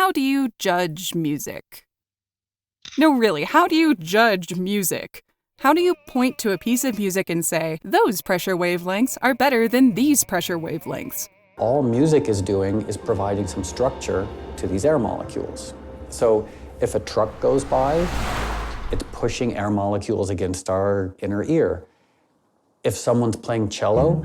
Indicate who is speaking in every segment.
Speaker 1: how do you judge music? No, really, how do you judge music? How do you point to a piece of music and say, those pressure wavelengths are better than these pressure wavelengths?
Speaker 2: All music is doing is providing some structure to these air molecules. So if a truck goes by, it's pushing air molecules against our inner ear. If someone's playing cello,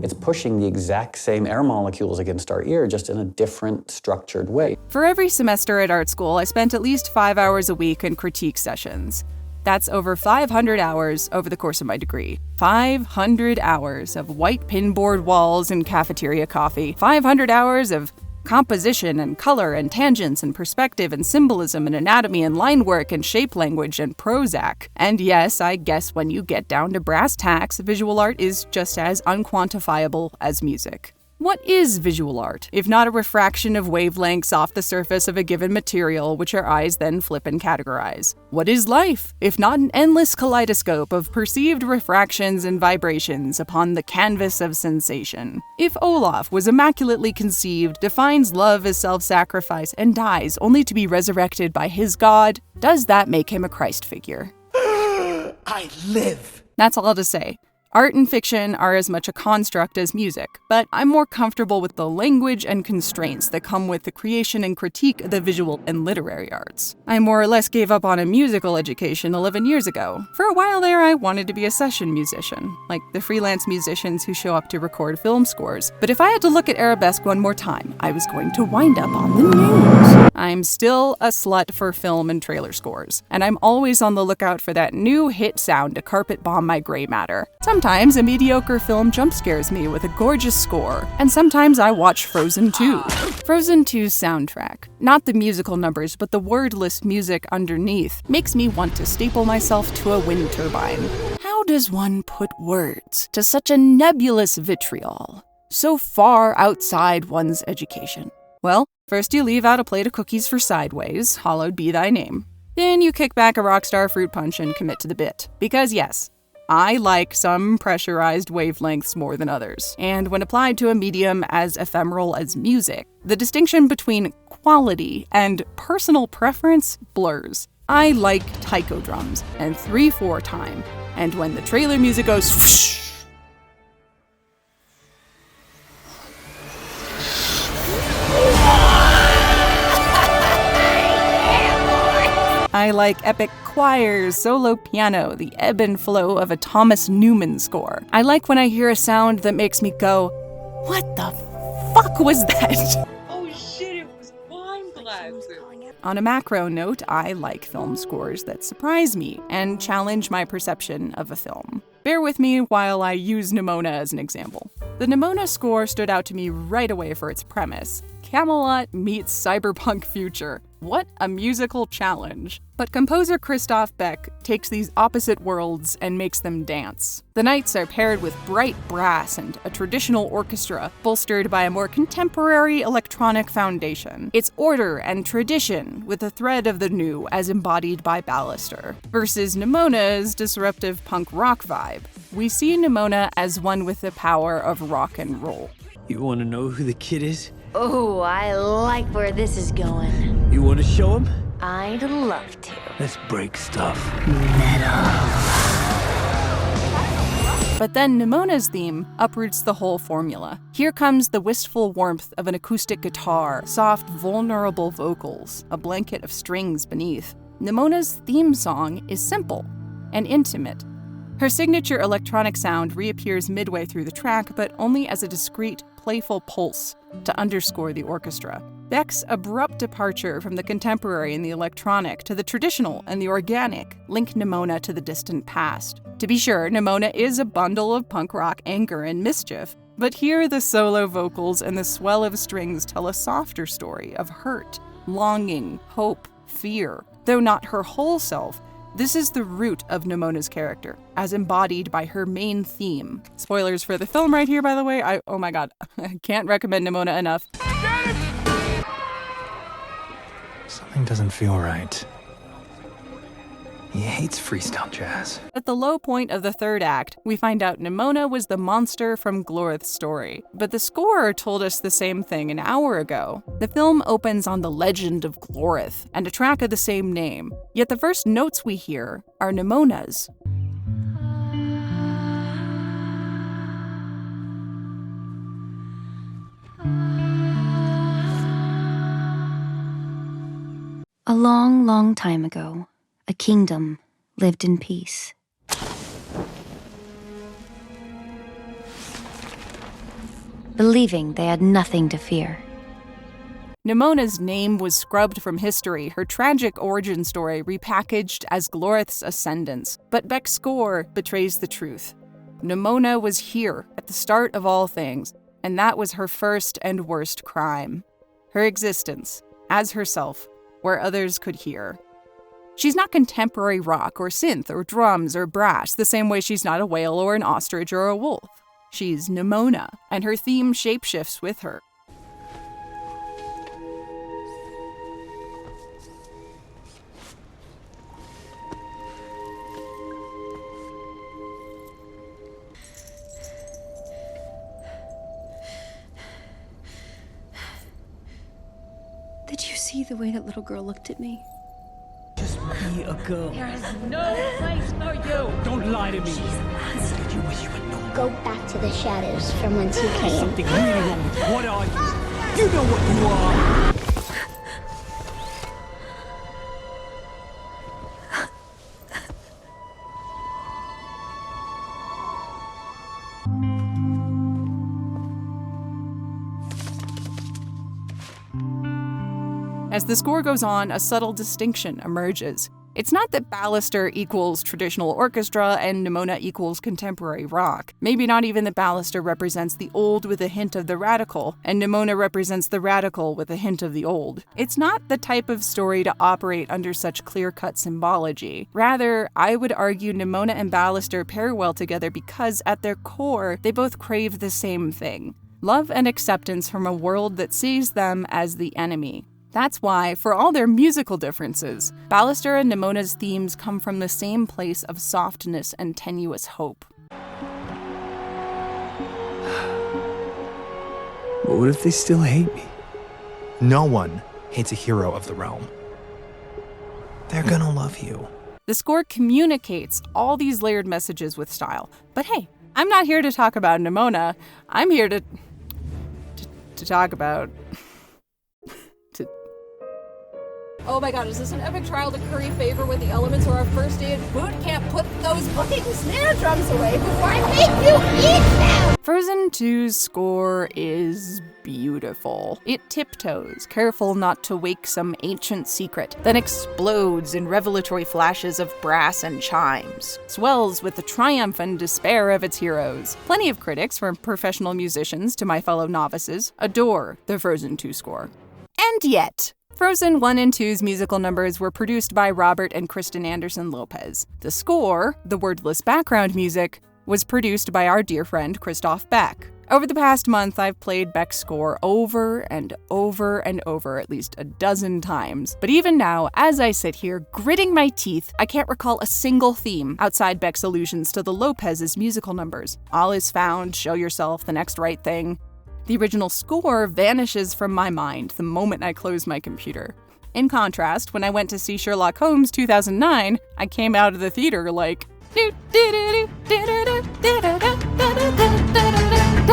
Speaker 2: it's pushing the exact same air molecules against our ear, just in a different structured way.
Speaker 1: For every semester at art school, I spent at least 5 hours a week in critique sessions. That's over 500 hours over the course of my degree. 500 hours of white pinboard walls and cafeteria coffee. 500 hours of composition and color and tangents and perspective and symbolism and anatomy and line work and shape language and Prozac. And yes, I guess when you get down to brass tacks, visual art is just as unquantifiable as music. What is visual art, if not a refraction of wavelengths off the surface of a given material, which our eyes then flip and categorize? What is life, if not an endless kaleidoscope of perceived refractions and vibrations upon the canvas of sensation? If Olaf was immaculately conceived, defines love as self-sacrifice, and dies only to be resurrected by his god, does that make him a Christ figure?
Speaker 3: I live!
Speaker 1: That's all to say. Art and fiction are as much a construct as music, but I'm more comfortable with the language and constraints that come with the creation and critique of the visual and literary arts. I more or less gave up on a musical education 11 years ago. For a while there, I wanted to be a session musician, like the freelance musicians who show up to record film scores. But if I had to look at arabesque one more time, I was going to wind up on the news. I'm still a slut for film and trailer scores, and I'm always on the lookout for that new hit sound to carpet bomb my gray matter. Sometimes a mediocre film jump scares me with a gorgeous score, and sometimes I watch Frozen 2. Frozen 2's soundtrack, not the musical numbers but the wordless music underneath, makes me want to staple myself to a wind turbine. How does one put words to such a nebulous vitriol, so far outside one's education? Well, first you leave out a plate of cookies for Sideways, hallowed be thy name. Then you kick back a Rockstar fruit punch and commit to the bit. Because yes, I like some pressurized wavelengths more than others. And when applied to a medium as ephemeral as music, the distinction between quality and personal preference blurs. I like taiko drums and 3/4 time. And when the trailer music goes whoosh, I like epic choirs, solo piano, the ebb and flow of a Thomas Newman score. I like when I hear a sound that makes me go, what the fuck was that?
Speaker 4: Oh shit, it was wine glasses.
Speaker 1: On a macro note, I like film scores that surprise me and challenge my perception of a film. Bear with me while I use Nimona as an example. The Nimona score stood out to me right away for its premise. Camelot meets cyberpunk future. What a musical challenge. But composer Christoph Beck takes these opposite worlds and makes them dance. The nights are paired with bright brass and a traditional orchestra, bolstered by a more contemporary electronic foundation. It's order and tradition with a thread of the new as embodied by Ballister, versus Nimona's disruptive punk rock vibe. We see Nimona as one with the power of rock and roll.
Speaker 3: You want to know who the kid is?
Speaker 5: Oh, I like where this is going.
Speaker 3: You want to show him?
Speaker 5: I'd love to.
Speaker 3: Let's break stuff.
Speaker 1: But then Nimona's theme uproots the whole formula. Here comes the wistful warmth of an acoustic guitar, soft, vulnerable vocals, a blanket of strings beneath. Nimona's theme song is simple and intimate. Her signature electronic sound reappears midway through the track, but only as a discrete, playful pulse to underscore the orchestra. Beck's abrupt departure from the contemporary and the electronic to the traditional and the organic link Nimona to the distant past. To be sure, Nimona is a bundle of punk rock anger and mischief, but here the solo vocals and the swell of strings tell a softer story of hurt, longing, hope, fear. Though not her whole self, this is the root of Nimona's character, as embodied by her main theme. Spoilers for the film right here, by the way. Oh my god, I can't recommend Nimona enough.
Speaker 6: Something doesn't feel right. He hates freestyle jazz.
Speaker 1: At the low point of the third act, we find out Nimona was the monster from Glorith's story. But the score told us the same thing an hour ago. The film opens on the legend of Glorith and a track of the same name. Yet the first notes we hear are Nimona's.
Speaker 5: A long, long time ago, a kingdom lived in peace. Believing they had nothing to fear.
Speaker 1: Nimona's name was scrubbed from history, her tragic origin story repackaged as Glorith's ascendance. But Beck's score betrays the truth. Nimona was here at the start of all things, and that was her first and worst crime. Her existence, as herself, where others could hear. She's not contemporary rock or synth or drums or brass, the same way she's not a whale or an ostrich or a wolf. She's Nimona, and her theme shapeshifts with her.
Speaker 7: Did you see the way that little girl looked at me?
Speaker 3: Just be a girl.
Speaker 4: There is no place for you.
Speaker 3: Don't lie to me.
Speaker 4: You wish you had known.
Speaker 8: Go back to the shadows from whence you came.
Speaker 3: Something really wrong with you. What are you? You know what you are.
Speaker 1: As the score goes on, a subtle distinction emerges. It's not that Ballister equals traditional orchestra and Nimona equals contemporary rock. Maybe not even that Ballister represents the old with a hint of the radical, and Nimona represents the radical with a hint of the old. It's not the type of story to operate under such clear-cut symbology. Rather, I would argue Nimona and Ballister pair well together because, at their core, they both crave the same thing: love and acceptance from a world that sees them as the enemy. That's why, for all their musical differences, Ballister and Nimona's themes come from the same place of softness and tenuous hope.
Speaker 6: What if they still hate me? No one hates a hero of the realm. They're gonna love you.
Speaker 1: The score communicates all these layered messages with style. But hey, I'm not here to talk about Nimona. I'm here to talk about...
Speaker 9: Oh my god, is this an epic trial to curry favor with the elements or our first day at boot camp? Put those fucking snare drums away before I make you eat them!
Speaker 1: Frozen 2's score is beautiful. It tiptoes, careful not to wake some ancient secret, then explodes in revelatory flashes of brass and chimes, swells with the triumph and despair of its heroes. Plenty of critics, from professional musicians to my fellow novices, adore the Frozen 2 score. And yet, Frozen 1 and 2's musical numbers were produced by Robert and Kristen Anderson Lopez. The score, the wordless background music, was produced by our dear friend Christoph Beck. Over the past month, I've played Beck's score over and over and over at least a dozen times. But even now, as I sit here, gritting my teeth, I can't recall a single theme outside Beck's allusions to the Lopez's musical numbers. All is found, show yourself, the next right thing. The original score vanishes from my mind the moment I close my computer. In contrast, when I went to see Sherlock Holmes 2009, I came out of the theater like...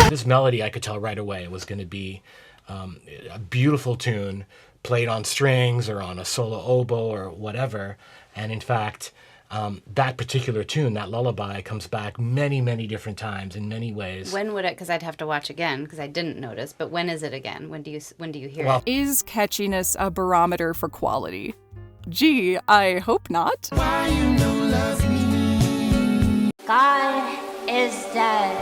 Speaker 10: This melody I could tell right away was going to be a beautiful tune played on strings or on a solo oboe or whatever. And in fact, that particular tune, that lullaby, comes back many, many different times in many ways.
Speaker 11: When would it? Because I'd have to watch again because I didn't notice. But when is it again? When do you hear
Speaker 1: it? Is catchiness a barometer for quality? Gee, I hope not.
Speaker 8: Why you don't love me? God is dead.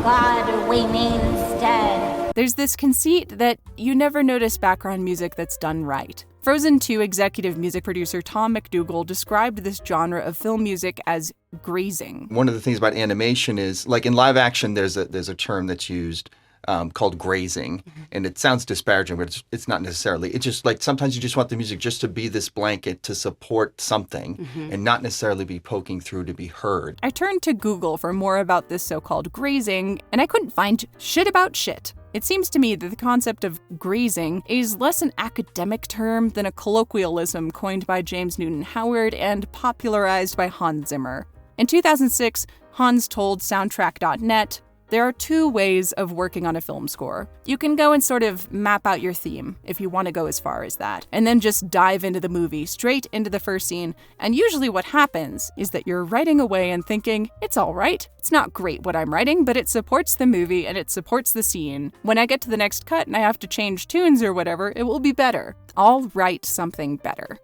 Speaker 8: God remains dead.
Speaker 1: There's this conceit that you never notice background music that's done right. Frozen 2 executive music producer Tom McDougall described this genre of film music as grazing.
Speaker 12: One of the things about animation is, like in live action, there's a term that's used called Grazing. And it sounds disparaging, but it's not necessarily. It's just like sometimes you just want the music just to be this blanket to support something and not necessarily be poking through to be heard.
Speaker 1: I turned to Google for more about this so-called grazing, and I couldn't find shit about shit. It seems to me that the concept of grazing is less an academic term than a colloquialism coined by James Newton Howard and popularized by Hans Zimmer. In 2006, Hans told Soundtrack.net, "There are two ways of working on a film score. You can go and sort of map out your theme, if you want to go as far as that, and then just dive into the movie, straight into the first scene, and usually what happens is that you're writing away and thinking, it's all right. It's not great what I'm writing, but it supports the movie and it supports the scene. When I get to the next cut and I have to change tunes or whatever, it will be better. I'll write something better."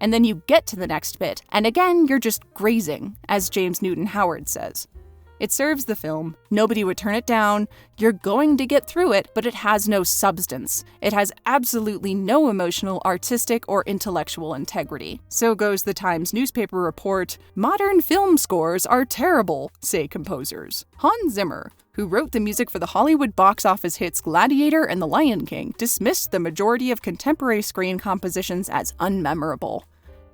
Speaker 1: And then you get to the next bit, and again, you're just grazing, as James Newton Howard says. It serves the film, nobody would turn it down, you're going to get through it, but it has no substance. It has absolutely no emotional, artistic, or intellectual integrity. So goes the Times newspaper report, "Modern film scores are terrible," say composers. Hans Zimmer, who wrote the music for the Hollywood box office hits Gladiator and The Lion King, dismissed the majority of contemporary screen compositions as unmemorable.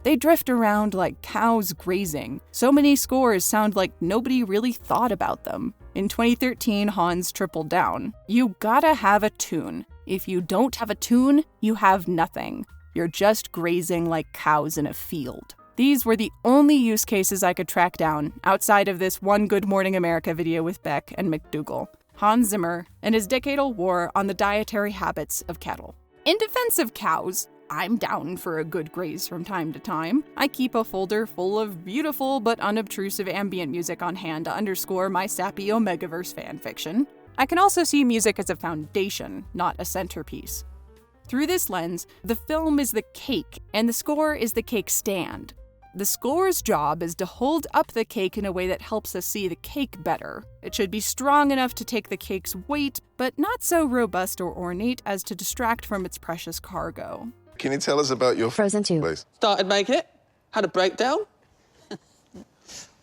Speaker 1: They drift around like cows grazing. So many scores sound like nobody really thought about them. In 2013, Hans tripled down. You gotta have a tune. If you don't have a tune, you have nothing. You're just grazing like cows in a field. These were the only use cases I could track down, outside of this one Good Morning America video with Beck and McDougal. Hans Zimmer and his decadal war on the dietary habits of cattle. In defense of cows, I'm down for a good graze from time to time. I keep a folder full of beautiful but unobtrusive ambient music on hand to underscore my sappy Omegaverse fanfiction. I can also see music as a foundation, not a centerpiece. Through this lens, the film is the cake, and the score is the cake stand. The score's job is to hold up the cake in a way that helps us see the cake better. It should be strong enough to take the cake's weight, but not so robust or ornate as to distract from its precious cargo.
Speaker 13: Can you tell us about your
Speaker 14: Frozen 2?
Speaker 13: Place?
Speaker 15: Started making it, had a breakdown.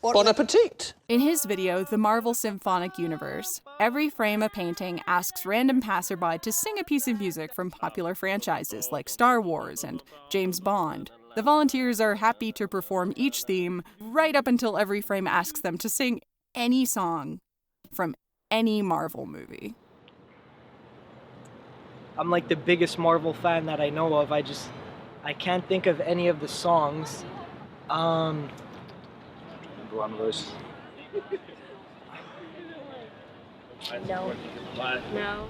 Speaker 15: Bon appetit.
Speaker 1: In his video, The Marvel Symphonic Universe, every frame a painting asks random passerby to sing a piece of music from popular franchises like Star Wars and James Bond. The volunteers are happy to perform each theme right up until every frame asks them to sing any song from any Marvel movie.
Speaker 16: I'm like the biggest Marvel fan that I know of. I can't think of any of the songs. One of those.
Speaker 17: No.
Speaker 14: No.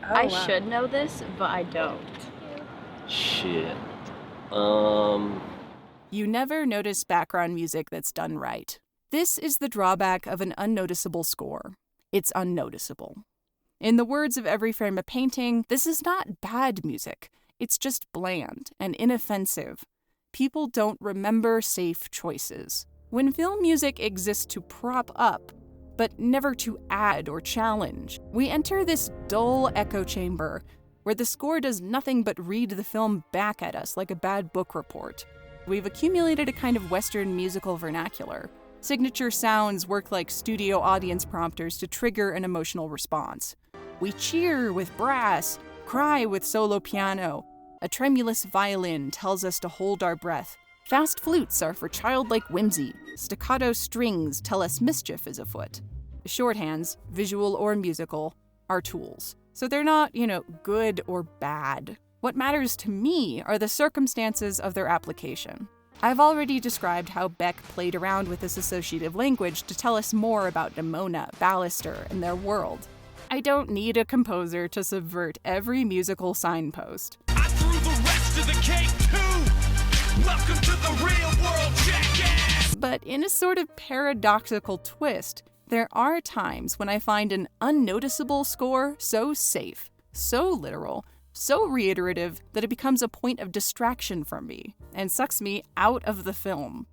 Speaker 17: Oh, I should know this, but I don't.
Speaker 15: Shit.
Speaker 1: You never notice background music that's done right. This is the drawback of an unnoticeable score. It's unnoticeable. In the words of Every Frame a Painting, this is not bad music. It's just bland and inoffensive. People don't remember safe choices. When film music exists to prop up, but never to add or challenge, we enter this dull echo chamber where the score does nothing but read the film back at us like a bad book report. We've accumulated a kind of Western musical vernacular. Signature sounds work like studio audience prompters to trigger an emotional response. We cheer with brass, cry with solo piano. A tremulous violin tells us to hold our breath. Fast flutes are for childlike whimsy. Staccato strings tell us mischief is afoot. Shorthands, visual or musical, are tools. So they're not, good or bad. What matters to me are the circumstances of their application. I've already described how Beck played around with this associative language to tell us more about Nimona, Ballister, and their world. I don't need a composer to subvert every musical signpost.
Speaker 3: I threw the rest of the cake too! Welcome to the real world, jackass!
Speaker 1: But in a sort of paradoxical twist, there are times when I find an unnoticeable score so safe, so literal, so reiterative that it becomes a point of distraction from me and sucks me out of the film.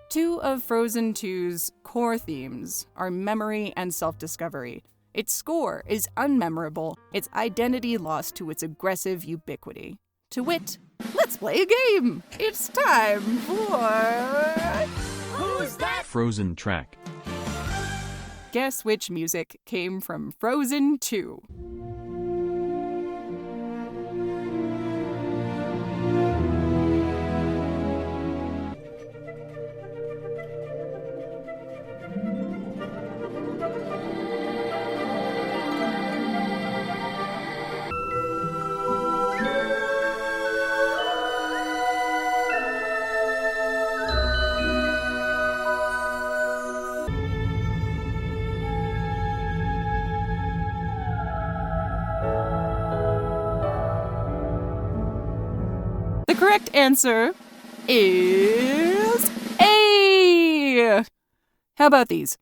Speaker 1: Two of Frozen 2's core themes are memory and self-discovery. Its score is unmemorable, its identity lost to its aggressive ubiquity. To wit, let's play a game! It's time for...
Speaker 17: Who's that?
Speaker 18: Frozen track.
Speaker 1: Guess which music came from Frozen 2? The correct answer is A. How about these?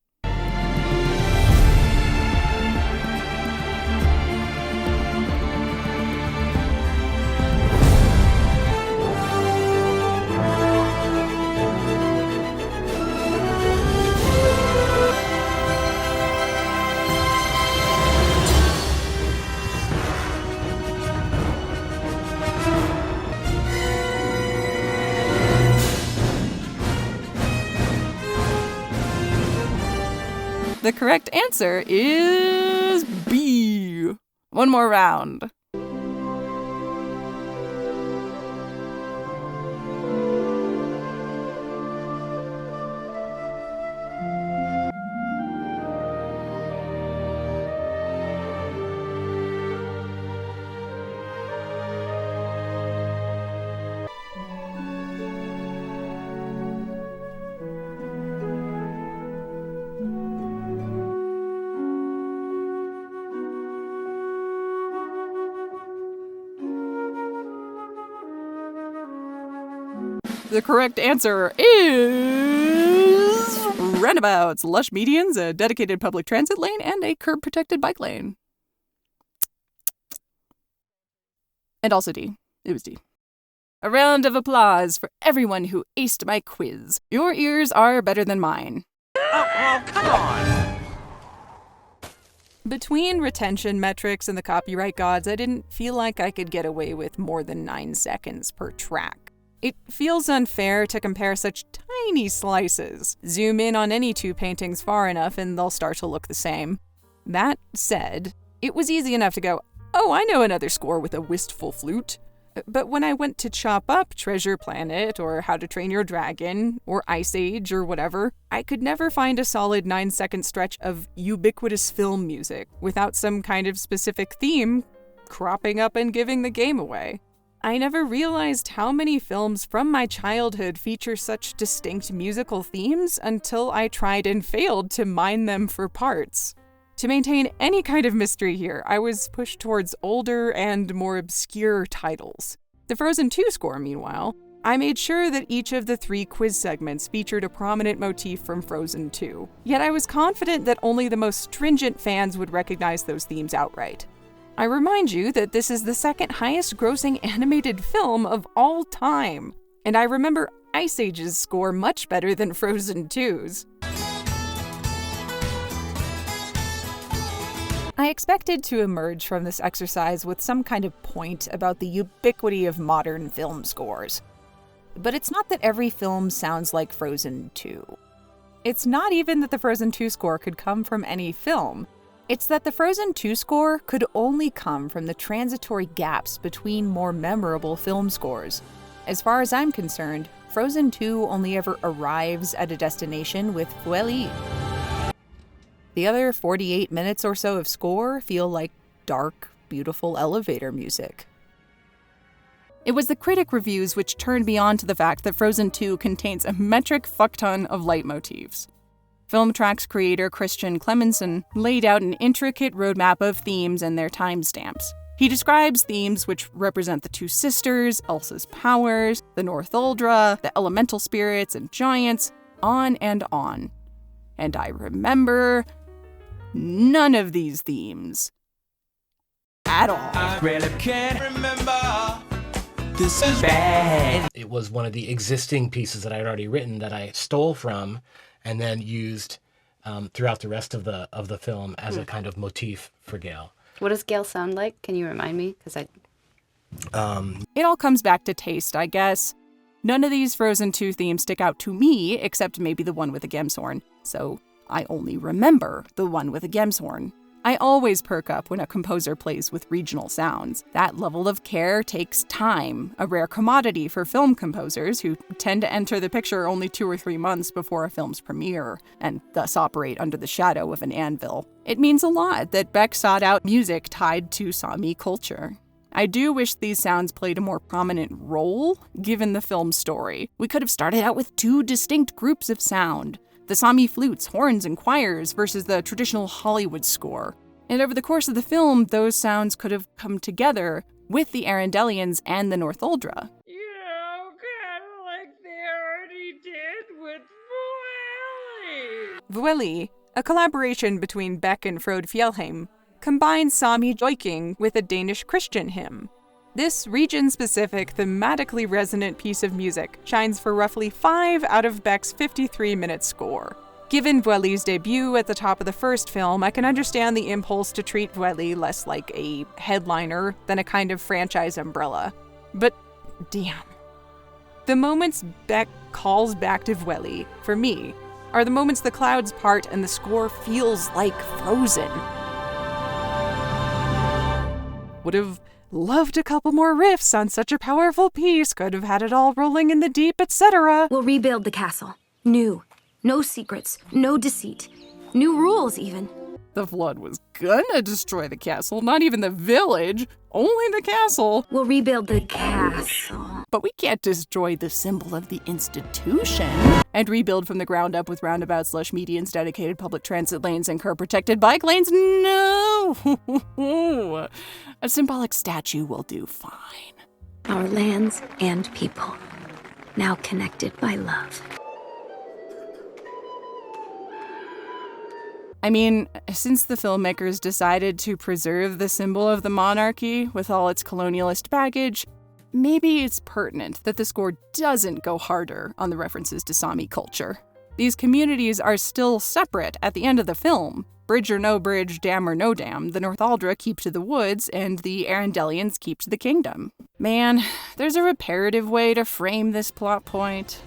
Speaker 1: The correct answer is B. One more round. The correct answer is roundabouts, lush medians, a dedicated public transit lane, and a curb-protected bike lane. And also D. It was D. A round of applause for everyone who aced my quiz. Your ears are better than mine.
Speaker 3: Oh, come on!
Speaker 1: Between retention metrics and the copyright gods, I didn't feel like I could get away with more than 9 seconds per track. It feels unfair to compare such tiny slices. Zoom in on any two paintings far enough and they'll start to look the same. That said, it was easy enough to go, oh, I know another score with a wistful flute. But when I went to chop up Treasure Planet or How to Train Your Dragon or Ice Age or whatever, I could never find a solid 9-second stretch of ubiquitous film music without some kind of specific theme cropping up and giving the game away. I never realized how many films from my childhood feature such distinct musical themes until I tried and failed to mine them for parts. To maintain any kind of mystery here, I was pushed towards older and more obscure titles. The Frozen 2 score, meanwhile, I made sure that each of the 3 quiz segments featured a prominent motif from Frozen 2. Yet I was confident that only the most stringent fans would recognize those themes outright. I remind you that this is the second highest grossing animated film of all time, and I remember Ice Age's score much better than Frozen 2's. I expected to emerge from this exercise with some kind of point about the ubiquity of modern film scores. But it's not that every film sounds like Frozen 2. It's not even that the Frozen 2 score could come from any film. It's that the Frozen 2 score could only come from the transitory gaps between more memorable film scores. As far as I'm concerned, Frozen 2 only ever arrives at a destination with Fueli. The other 48 minutes or so of score feel like dark, beautiful elevator music. It was the critic reviews which turned me on to the fact that Frozen 2 contains a metric fuckton of leitmotifs. FilmTrack's creator Christian Clemenson laid out an intricate roadmap of themes and their timestamps. He describes themes which represent the two sisters, Elsa's powers, the Northuldra, the elemental spirits and giants, on and on. And I remember none of these themes at all.
Speaker 3: I really can't remember. This is bad.
Speaker 10: It was one of the existing pieces that I had already written that I stole from and then used throughout the rest of the film as a kind of motif for Gale.
Speaker 11: What does Gale sound like? Can you remind me?
Speaker 1: It all comes back to taste, I guess. None of these Frozen 2 themes stick out to me, except maybe the one with the Gemshorn. So I only remember the one with a Gemshorn. I always perk up when a composer plays with regional sounds. That level of care takes time, a rare commodity for film composers who tend to enter the picture only 2 or 3 months before a film's premiere, and thus operate under the shadow of an anvil. It means a lot that Beck sought out music tied to Sami culture. I do wish these sounds played a more prominent role, given the film's story. We could have started out with 2 distinct groups of sound. The Sami flutes, horns, and choirs versus the traditional Hollywood score. And over the course of the film, those sounds could have come together with the Arendelians and the Northuldra.
Speaker 4: Kind of like they already did with
Speaker 1: Vueli, a collaboration between Beck and Frode Fjellheim, combines Sami joiking with a Danish Christian hymn. This region-specific, thematically resonant piece of music shines for roughly 5 out of Beck's 53-minute score. Given Vueli's debut at the top of the first film, I can understand the impulse to treat Vueli less like a headliner than a kind of franchise umbrella. But damn. The moments Beck calls back to Vueli, for me, are the moments the clouds part and the score feels like Frozen. Would have loved a couple more riffs on such a powerful piece, could have had it all rolling in the deep, etc.
Speaker 7: We'll rebuild the castle. New. No secrets. No deceit. New rules, even.
Speaker 1: The flood was gonna destroy the castle, not even the village, only the castle.
Speaker 7: We'll rebuild the castle.
Speaker 1: But we can't destroy the symbol of the institution. And rebuild from the ground up with roundabouts, lush medians, dedicated public transit lanes, and curb-protected bike lanes? No! A symbolic statue will do fine.
Speaker 7: Our lands and people, now connected by love.
Speaker 1: I mean, since the filmmakers decided to preserve the symbol of the monarchy with all its colonialist baggage, maybe it's pertinent that the score doesn't go harder on the references to Sami culture. These communities are still separate at the end of the film. Bridge or no bridge, dam or no dam, the Northuldra keep to the woods and the Arendelians keep to the kingdom. Man, there's a reparative way to frame this plot point.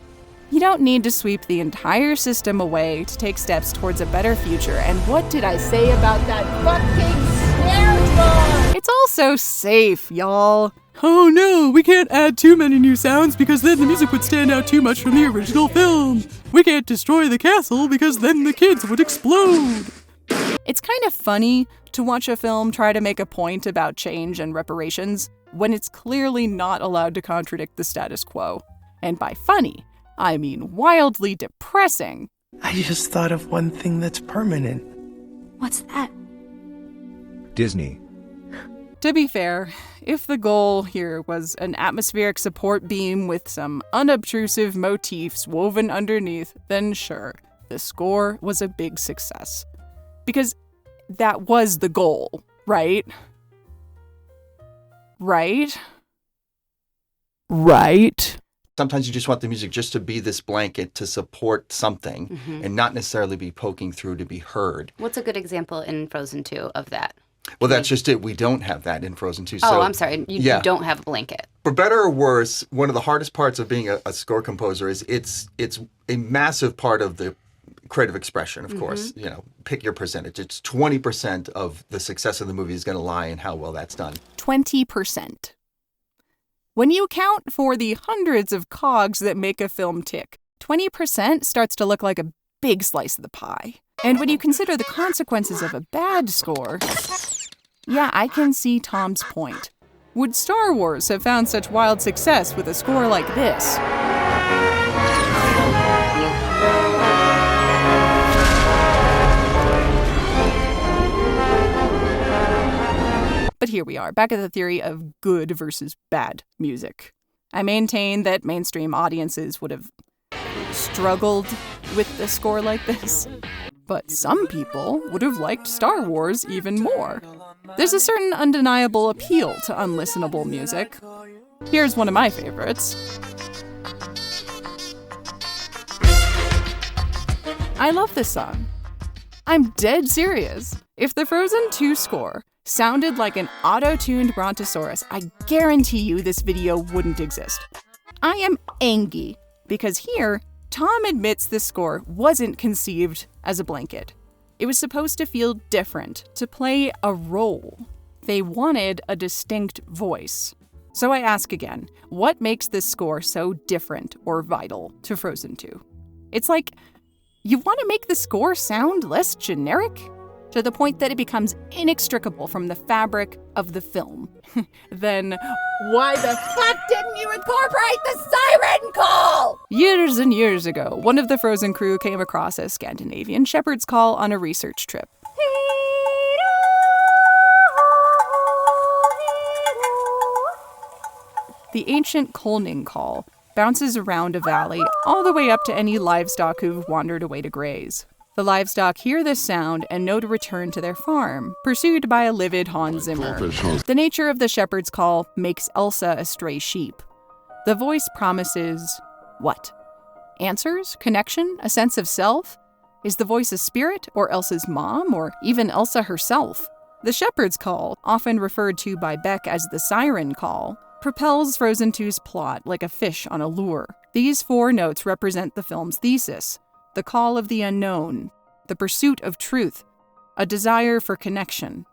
Speaker 1: You don't need to sweep the entire system away to take steps towards a better future, and what did I say about that fucking snare drum? It's all so safe, y'all. Oh no, we can't add too many new sounds because then the music would stand out too much from the original film. We can't destroy the castle because then the kids would explode. It's kind of funny to watch a film try to make a point about change and reparations when it's clearly not allowed to contradict the status quo. And by funny, I mean wildly depressing.
Speaker 6: I just thought of one thing that's permanent.
Speaker 7: What's that?
Speaker 6: Disney.
Speaker 1: To be fair, if the goal here was an atmospheric support beam with some unobtrusive motifs woven underneath, then sure, the score was a big success. Because that was the goal, right? Right? Right?
Speaker 12: Sometimes you just want the music just to be this blanket to support something and not necessarily be poking through to be heard.
Speaker 11: What's a good example in Frozen 2 of that?
Speaker 12: Well, that's just it. We don't have that in Frozen 2.
Speaker 11: Oh, I'm sorry. You don't have a blanket.
Speaker 12: For better or worse, one of the hardest parts of being a score composer is it's a massive part of the creative expression, of course. You know, pick your percentage. It's 20% of the success of the movie is going to lie in how well that's done.
Speaker 1: 20%. When you account for the hundreds of cogs that make a film tick, 20% starts to look like a big slice of the pie. And when you consider the consequences of a bad score, yeah, I can see Tom's point. Would Star Wars have found such wild success with a score like this? But here we are, back at the theory of good versus bad music. I maintain that mainstream audiences would have struggled with a score like this, but some people would have liked Star Wars even more. There's a certain undeniable appeal to unlistenable music. Here's one of my favorites. I love this song. I'm dead serious. If the Frozen 2 score sounded like an auto-tuned Brontosaurus, I guarantee you this video wouldn't exist. I am angry, because here, Tom admits the score wasn't conceived as a blanket. It was supposed to feel different, to play a role. They wanted a distinct voice. So I ask again, what makes this score so different or vital to Frozen 2? It's like, you want to make the score sound less generic? To the point that it becomes inextricable from the fabric of the film. Then, why the fuck didn't you incorporate the siren call? Years and years ago, one of the Frozen crew came across a Scandinavian shepherd's call on a research trip. The ancient Kulning call bounces around a valley all the way up to any livestock who've wandered away to graze. The livestock hear this sound and know to return to their farm, pursued by a livid Hans Zimmer. The nature of the shepherd's call makes Elsa a stray sheep. The voice promises what? Answers? Connection? A sense of self? Is the voice a spirit, or Elsa's mom, or even Elsa herself? The shepherd's call, often referred to by Beck as the siren call, propels Frozen 2's plot like a fish on a lure. These 4 notes represent the film's thesis: the call of the unknown, the pursuit of truth, a desire for connection.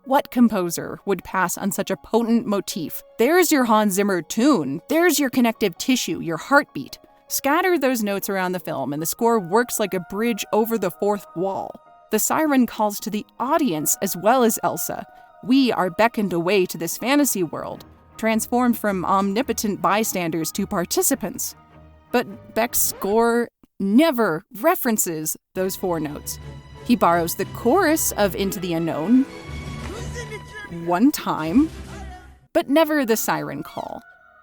Speaker 1: What composer would pass on such a potent motif? There's your Hans Zimmer tune. There's your connective tissue, your heartbeat. Scatter those notes around the film and the score works like a bridge over the fourth wall. The siren calls to the audience as well as Elsa. We are beckoned away to this fantasy world, transformed from omnipotent bystanders to participants. But Beck's score never references those 4 notes. He borrows the chorus of Into the Unknown one time, but never the siren call.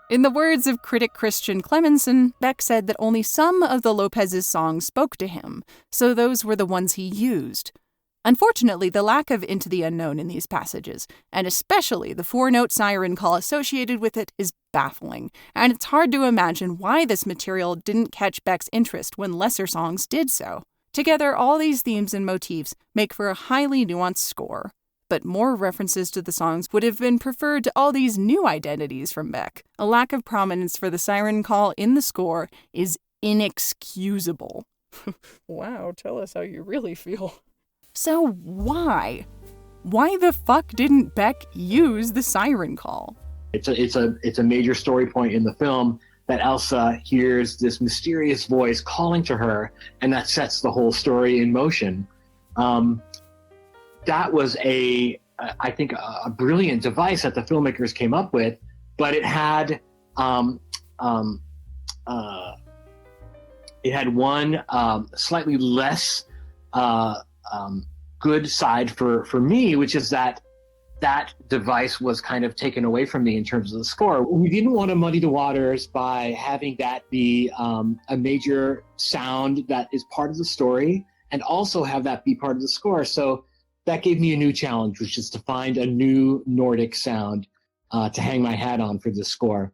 Speaker 1: In the words of critic Christian Clemenson, Beck said that only some of the Lopez's songs spoke to him, so those were the ones he used. Unfortunately, the lack of Into the Unknown in these passages, and especially the 4-note siren call associated with it, is baffling, and it's hard to imagine why this material didn't catch Beck's interest when lesser songs did so. Together, all these themes and motifs make for a highly nuanced score, but more references to the songs would have been preferred to all these new identities from Beck. A lack of prominence for the siren call in the score is inexcusable. Wow, tell us how you really feel. So why? Why the fuck didn't Beck use the siren call?
Speaker 13: It's a major story point in the film that Elsa hears this mysterious voice calling to her, and that sets the whole story in motion. That was I think a brilliant device that the filmmakers came up with, but it had one slightly less good side for me, which is that device was kind of taken away from me in terms of the score. We didn't want to muddy the waters by having that be a major sound that is part of the story, and also have that be part of the score. So that gave me a new challenge, which is to find a new Nordic sound to hang my hat on for this score.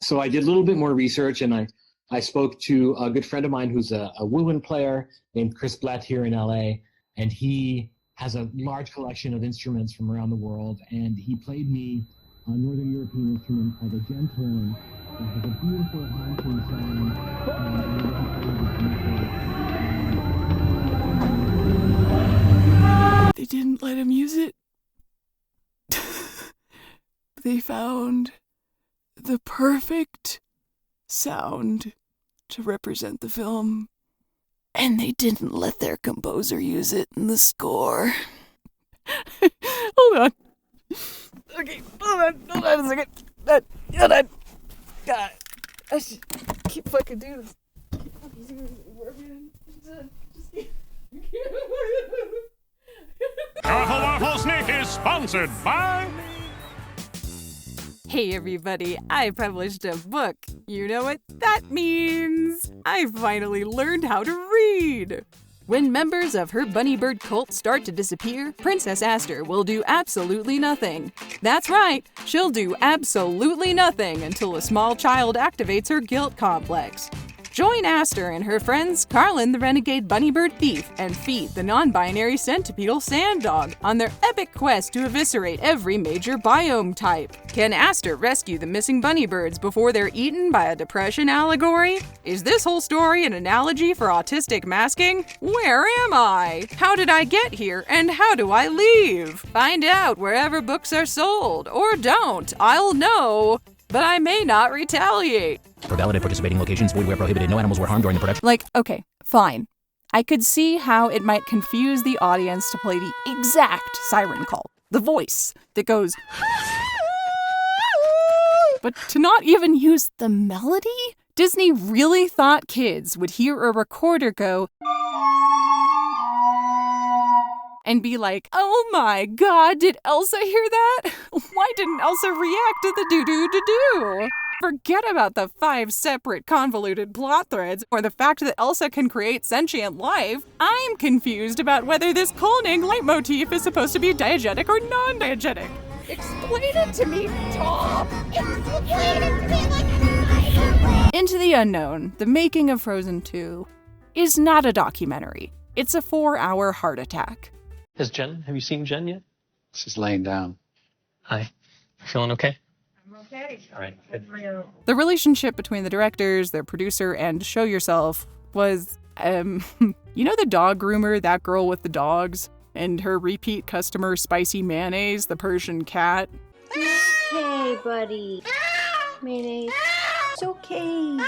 Speaker 13: So I did a little bit more research, and I spoke to a good friend of mine who's a woodwind player named Chris Blatt here in LA, and he has a large collection of instruments from around the world, and he played me a Northern European instrument called a genthorn that has a beautiful haunting sound.
Speaker 1: They didn't let him use it. They found the perfect sound to represent the film, and they didn't let their composer use it in the score. Hold on. Okay, hold on a second. Hold on. God, I should keep fucking doing this.
Speaker 3: Colorful Waffle Snake is sponsored by...
Speaker 1: Hey everybody, I published a book. You know what that means? I finally learned how to read. When members of her bunny bird cult start to disappear, Princess Aster will do absolutely nothing. That's right, she'll do absolutely nothing until a small child activates her guilt complex. Join Aster and her friends Carlin the Renegade Bunnybird Thief and Feed the non-binary centipedal sand dog on their epic quest to eviscerate every major biome type. Can Aster rescue the missing bunnybirds before they're eaten by a depression allegory? Is this whole story an analogy for autistic masking? Where am I? How did I get here, and how do I leave? Find out wherever books are sold, or don't. I'll know, but I may not retaliate.
Speaker 14: For valid at participating locations, void where prohibited. No animals were harmed during the production.
Speaker 1: Like, okay, fine. I could see how it might confuse the audience to play the exact siren call. The voice that goes... But to not even use the melody? Disney really thought kids would hear a recorder go... and be like, oh my god, did Elsa hear that? Why didn't Elsa react to the doo-doo-doo-doo? Forget about the 5 separate convoluted plot threads or the fact that Elsa can create sentient life. I'm confused about whether this Kulning leitmotif is supposed to be diegetic or non-diegetic. Explain it to me, Tom! Explain it to me like Into the Unknown, the making of Frozen 2, is not a documentary. It's a 4-hour heart attack.
Speaker 18: Have you seen Jen yet?
Speaker 19: She's laying down.
Speaker 18: Hi. Feeling okay?
Speaker 4: I'm okay.
Speaker 18: All right. Good.
Speaker 1: The relationship between the directors, their producer, and Show Yourself was, you know the dog groomer, that girl with the dogs, and her repeat customer, Spicy Mayonnaise, the Persian cat?
Speaker 8: Hey, buddy. Mayonnaise. It's okay.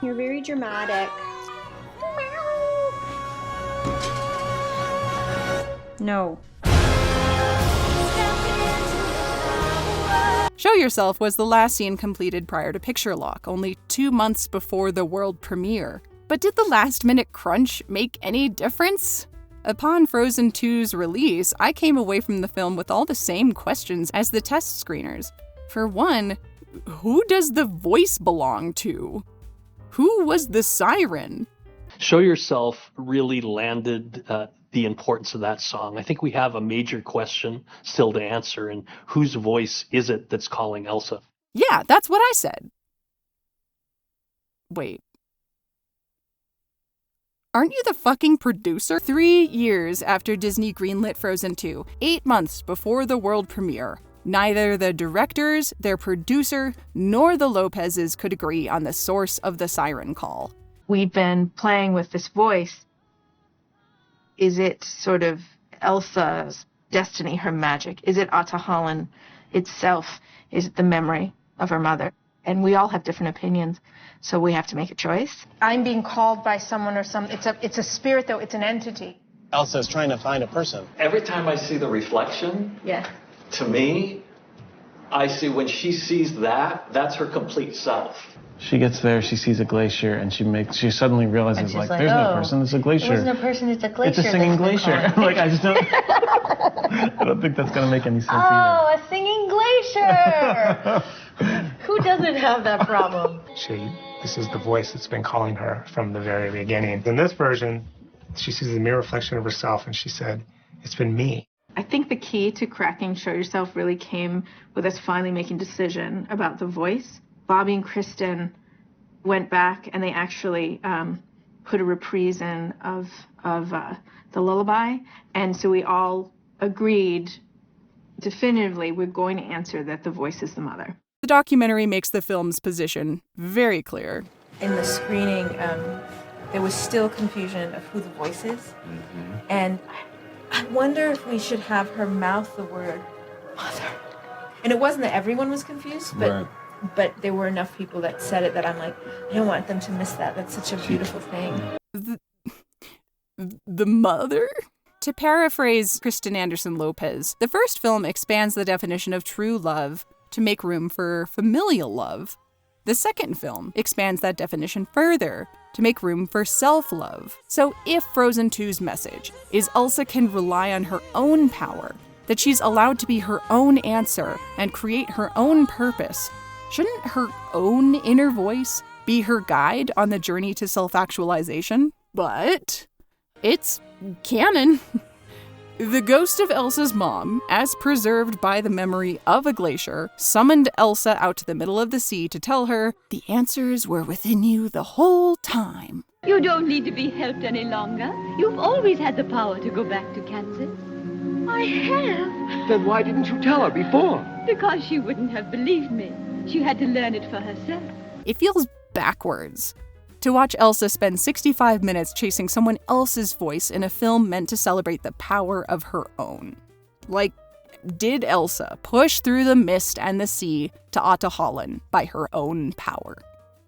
Speaker 8: You're very dramatic. No.
Speaker 1: Show Yourself was the last scene completed prior to picture lock, only 2 months before the world premiere. But did the last-minute crunch make any difference? Upon Frozen 2's release, I came away from the film with all the same questions as the test screeners. For one, who does the voice belong to? Who was the siren?
Speaker 18: Show Yourself really landed the importance of that song. I think we have a major question still to answer, and whose voice is it that's calling Elsa?
Speaker 1: Yeah, that's what I said. Wait. Aren't you the fucking producer? 3 years after Disney greenlit Frozen 2, 8 months before the world premiere, neither the directors, their producer, nor the Lopezes could agree on the source of the siren call.
Speaker 20: We've been playing with this voice. Is it sort of Elsa's destiny, her magic? Is it Atahalan itself? Is it the memory of her mother? And we all have different opinions, so we have to make a choice.
Speaker 21: I'm being called by someone or it's a spirit, though. It's an entity.
Speaker 22: Elsa's trying to find a person.
Speaker 18: Every time I see the reflection,
Speaker 20: Yeah.
Speaker 18: to me, I see when she sees that's her complete self.
Speaker 22: She gets there, she sees a glacier, and she suddenly realizes, like, there's no person, it's a glacier.
Speaker 8: It wasn't a person, it's a glacier.
Speaker 22: It's a singing glacier. Like, I just don't... I don't think that's going to make any sense either.
Speaker 8: Oh, a singing glacier! Who doesn't have that problem?
Speaker 23: This is the voice that's been calling her from the very beginning. In this version, she sees a mere reflection of herself, and she said, it's been me.
Speaker 20: I think the key to cracking Show Yourself really came with us finally making a decision about the voice. Bobby and Kristen went back and they actually put a reprise in of the lullaby. And so we all agreed definitively we're going to answer that the voice is the mother.
Speaker 1: The documentary makes the film's position very clear.
Speaker 24: In the screening, there was still confusion of who the voice is.
Speaker 19: Mm-hmm.
Speaker 24: And I wonder if we should have her mouth the word mother. And it wasn't that everyone was confused, but
Speaker 19: Right.
Speaker 24: But there were enough people that said it that I'm like, I don't want them to miss that. That's such a beautiful thing.
Speaker 1: The mother? To paraphrase Kristen Anderson Lopez, the first film expands the definition of true love to make room for familial love. The second film expands that definition further to make room for self-love. So if Frozen 2's message is Elsa can rely on her own power, that she's allowed to be her own answer and create her own purpose, shouldn't her own inner voice be her guide on the journey to self-actualization? But it's canon. The ghost of Elsa's mom, as preserved by the memory of a glacier, summoned Elsa out to the middle of the sea to tell her, "The answers were within you the whole time."
Speaker 2: You don't need to be helped any longer. You've always had the power to go back to Kansas. I have.
Speaker 5: Then why didn't you tell her before?
Speaker 2: Because she wouldn't have believed me. She had to learn it for herself.
Speaker 1: It feels backwards to watch Elsa spend 65 minutes chasing someone else's voice in a film meant to celebrate the power of her own. Like, did Elsa push through the mist and the sea to Ahtohallan by her own power?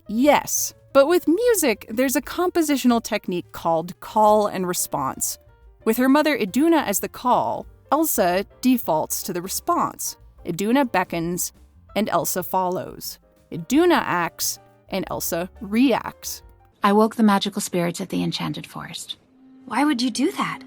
Speaker 1: Yes, but with music, there's a compositional technique called call and response. With her mother Iduna as the call, Elsa defaults to the response. Iduna beckons, and Elsa follows. Iduna acts, and Elsa reacts.
Speaker 9: I woke the magical spirits at the enchanted forest.
Speaker 7: Why would you do that?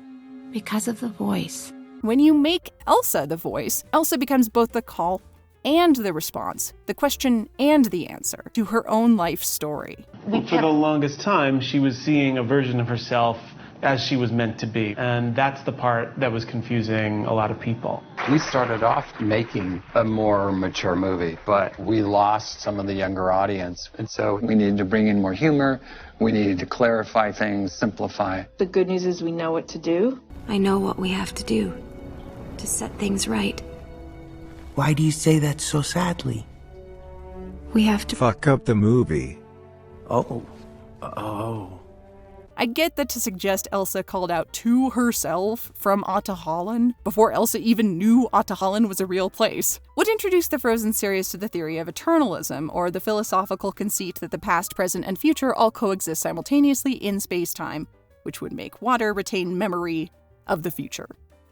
Speaker 9: Because of the voice.
Speaker 1: When you make Elsa the voice, Elsa becomes both the call and the response, the question and the answer to her own life story.
Speaker 22: For the longest time, she was seeing a version of herself as she was meant to be. And that's the part that was confusing a lot of people.
Speaker 19: We started off making a more mature movie, but we lost some of the younger audience. And so we needed to bring in more humor. We needed to clarify things, simplify.
Speaker 20: The good news is we know what to do.
Speaker 7: I know what we have to do to set things right.
Speaker 25: Why do you say that so sadly?
Speaker 7: We have to
Speaker 25: fuck up the movie. Oh.
Speaker 1: I get that to suggest Elsa called out to herself from Ahtohallan before Elsa even knew Ahtohallan was a real place would introduce the Frozen series to the theory of eternalism, or the philosophical conceit that the past, present, and future all coexist simultaneously in space-time, which would make water retain memory of the future.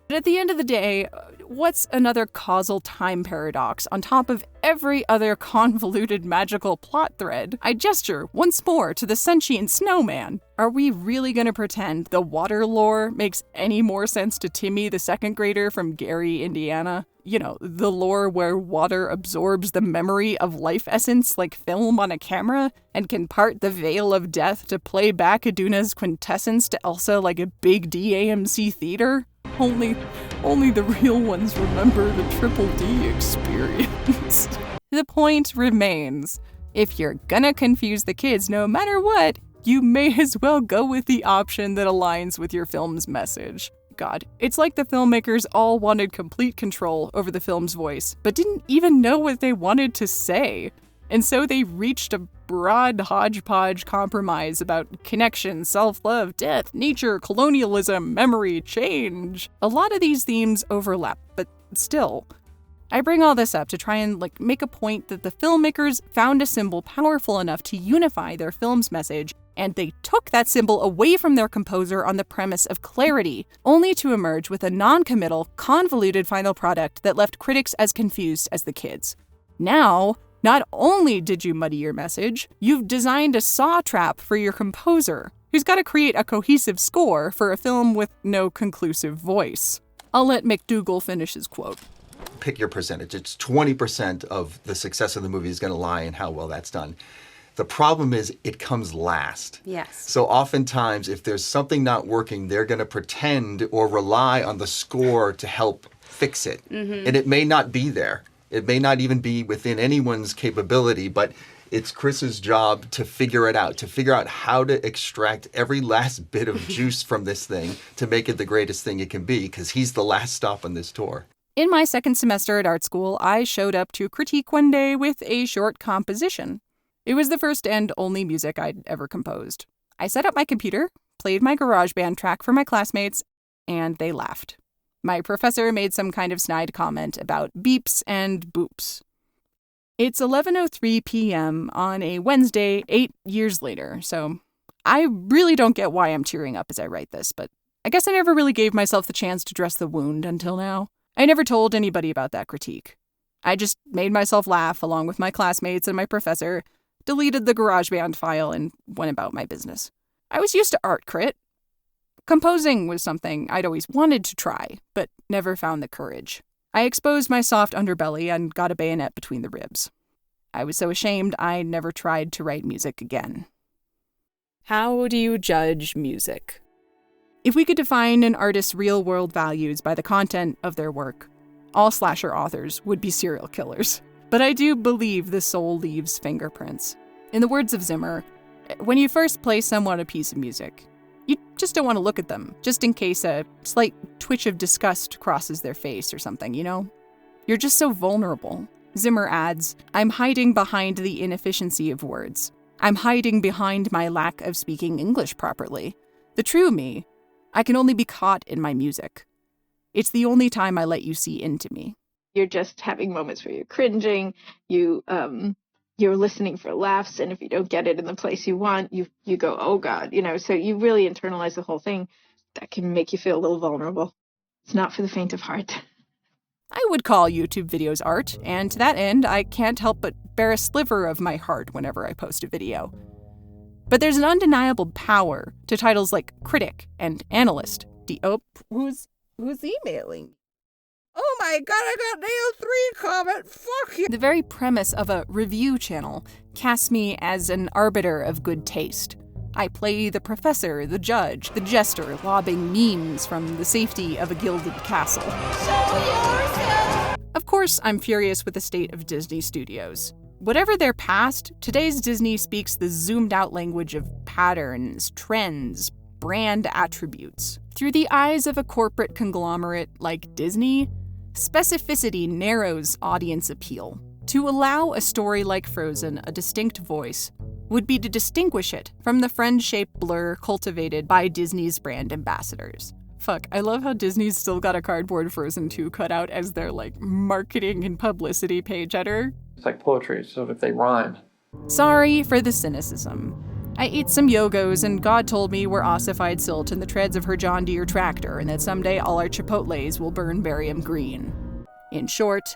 Speaker 1: But at the end of the day, what's another causal time paradox on top of every other convoluted magical plot thread? I gesture once more to the sentient snowman. Are we really gonna pretend the water lore makes any more sense to Timmy, the second grader from Gary, Indiana? You know, the lore where water absorbs the memory of life essence like film on a camera and can part the veil of death to play back Iduna's quintessence to Elsa like a big DAMC theater? Only the real ones remember the Triple D experience. The point remains, if you're gonna confuse the kids no matter what, you may as well go with the option that aligns with your film's message. God, it's like the filmmakers all wanted complete control over the film's voice, but didn't even know what they wanted to say. And so they reached a broad hodgepodge compromise about connection, self-love, death, nature, colonialism, memory, change. A lot of these themes overlap, but still. I bring all this up to try and make a point that the filmmakers found a symbol powerful enough to unify their film's message, and they took that symbol away from their composer on the premise of clarity, only to emerge with a non-committal, convoluted final product that left critics as confused as the kids. Now, not only did you muddy your message, you've designed a saw trap for your composer, who's got to create a cohesive score for a film with no conclusive voice. I'll let McDougal finish his quote.
Speaker 12: Pick your percentage. It's 20% of the success of the movie is going to lie in how well that's done. The problem is it comes last.
Speaker 11: Yes.
Speaker 12: So oftentimes, if there's something not working, they're going to pretend or rely on the score to help fix it.
Speaker 11: Mm-hmm.
Speaker 12: And it may not be there. It may not even be within anyone's capability, but it's Chris's job to figure it out, to figure out how to extract every last bit of juice from this thing to make it the greatest thing it can be, because he's the last stop on this tour.
Speaker 1: In my second semester at art school, I showed up to critique one day with a short composition. It was the first and only music I'd ever composed. I set up my computer, played my GarageBand track for my classmates, and they laughed. My professor made some kind of snide comment about beeps and boops. It's 11:03 p.m. on a Wednesday 8 years later, so I really don't get why I'm tearing up as I write this, but I guess I never really gave myself the chance to dress the wound until now. I never told anybody about that critique. I just made myself laugh along with my classmates and my professor, deleted the GarageBand file, and went about my business. I was used to art crit. Composing was something I'd always wanted to try, but never found the courage. I exposed my soft underbelly and got a bayonet between the ribs. I was so ashamed I never tried to write music again. How do you judge music? If we could define an artist's real-world values by the content of their work, all slasher authors would be serial killers. But I do believe the soul leaves fingerprints. In the words of Zimmer, when you first play someone a piece of music, you just don't want to look at them, just in case a slight twitch of disgust crosses their face or something, you know? You're just so vulnerable. Zimmer adds, I'm hiding behind the inefficiency of words. I'm hiding behind my lack of speaking English properly. The true me, I can only be caught in my music. It's the only time I let you see into me.
Speaker 20: You're just having moments where you're cringing, you're listening for laughs, and if you don't get it in the place you want, you go, oh God, you know, so you really internalize the whole thing. That can make you feel a little vulnerable. It's not for the faint of heart.
Speaker 1: I would call YouTube videos art, and to that end, I can't help but bear a sliver of my heart whenever I post a video. But there's an undeniable power to titles like critic and analyst. Who's emailing?
Speaker 4: Oh my god, I got nailed 3 comment. Fuck you.
Speaker 1: The very premise of a review channel casts me as an arbiter of good taste. I play the professor, the judge, the jester, lobbing memes from the safety of a gilded castle.
Speaker 4: Show yourself!
Speaker 1: Of course, I'm furious with the state of Disney Studios. Whatever their past, today's Disney speaks the zoomed-out language of patterns, trends, brand attributes. Through the eyes of a corporate conglomerate like Disney, specificity narrows audience appeal. To allow a story like Frozen a distinct voice would be to distinguish it from the friend-shaped blur cultivated by Disney's brand ambassadors. Fuck, I love how Disney's still got a cardboard Frozen 2 cut out as their, marketing and publicity page header.
Speaker 6: It's like poetry, so if they rhyme.
Speaker 1: Sorry for the cynicism. I ate some Yogos, and God told me we're ossified silt in the treads of her John Deere tractor, and that someday all our Chipotles will burn barium green. In short,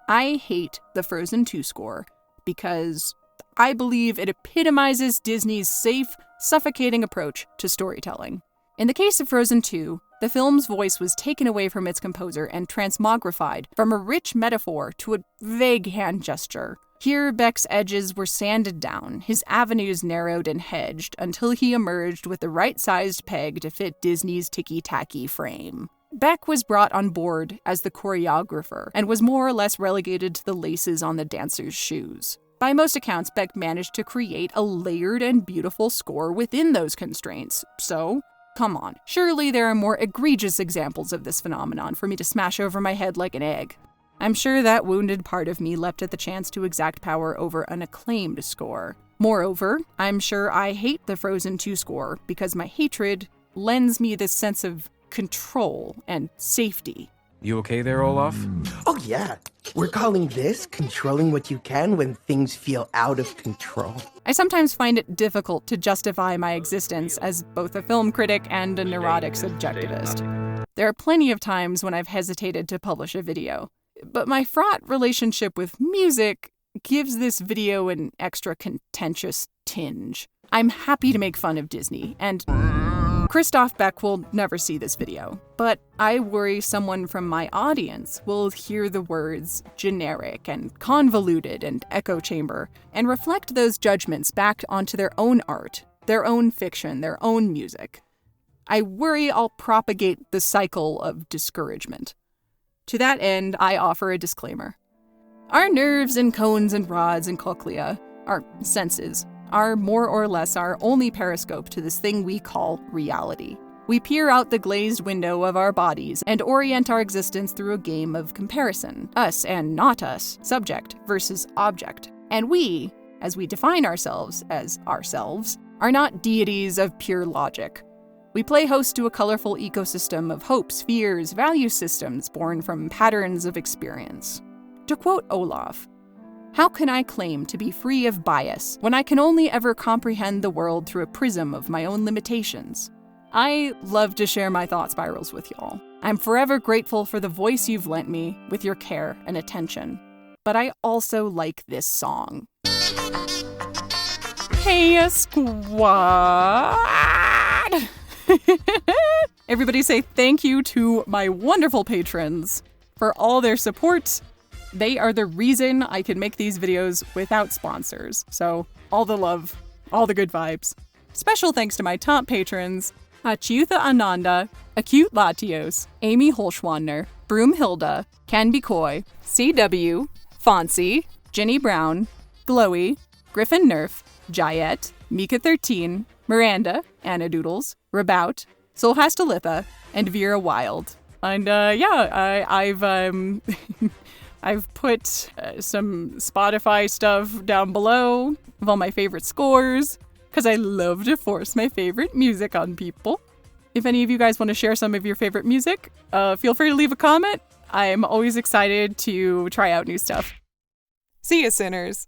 Speaker 1: I hate the Frozen 2 score because I believe it epitomizes Disney's safe, suffocating approach to storytelling. In the case of Frozen 2, the film's voice was taken away from its composer and transmogrified from a rich metaphor to a vague hand gesture. Here, Beck's edges were sanded down, his avenues narrowed and hedged, until he emerged with the right-sized peg to fit Disney's ticky-tacky frame. Beck was brought on board as the choreographer, and was more or less relegated to the laces on the dancers' shoes. By most accounts, Beck managed to create a layered and beautiful score within those constraints, so come on, surely there are more egregious examples of this phenomenon for me to smash over my head like an egg. I'm sure that wounded part of me leapt at the chance to exact power over an acclaimed score. Moreover, I'm sure I hate the Frozen 2 score because my hatred lends me this sense of control and safety.
Speaker 10: You okay there, Olaf?
Speaker 25: Oh, yeah. We're calling this controlling what you can when things feel out of control.
Speaker 1: I sometimes find it difficult to justify my existence as both a film critic and a neurotic subjectivist. There are plenty of times when I've hesitated to publish a video, but my fraught relationship with music gives this video an extra contentious tinge. I'm happy to make fun of Disney, and Christoph Beck will never see this video, but I worry someone from my audience will hear the words generic and convoluted and echo chamber and reflect those judgments back onto their own art, their own fiction, their own music. I worry I'll propagate the cycle of discouragement. To that end, I offer a disclaimer. Our nerves and cones and rods and cochlea, our senses, are more or less our only periscope to this thing we call reality. We peer out the glazed window of our bodies and orient our existence through a game of comparison. Us and not us, subject versus object. And we, as we define ourselves as ourselves, are not deities of pure logic. We play host to a colorful ecosystem of hopes, fears, value systems born from patterns of experience. To quote Olaf, "How can I claim to be free of bias when I can only ever comprehend the world through a prism of my own limitations?" I love to share my thought spirals with y'all. I'm forever grateful for the voice you've lent me with your care and attention. But I also like this song. Hey, squad! Everybody say thank you to my wonderful patrons for all their support. They are the reason I can make these videos without sponsors. So all the love, all the good vibes. Special thanks to my top patrons, Achyutha Ananda, Acute Latios, Amy Holschwander, Broomhilda, Ken Bikoy, CW, Fonzie, Jenny Brown, Glowy, Griffin Nerf, Jayet, Mika13, Miranda, Anna Doodles, Rabout, Solhastalitha, and Vera Wild. And I've I've put some Spotify stuff down below of all my favorite scores, because I love to force my favorite music on people. If any of you guys want to share some of your favorite music, feel free to leave a comment. I'm always excited to try out new stuff. See ya, sinners!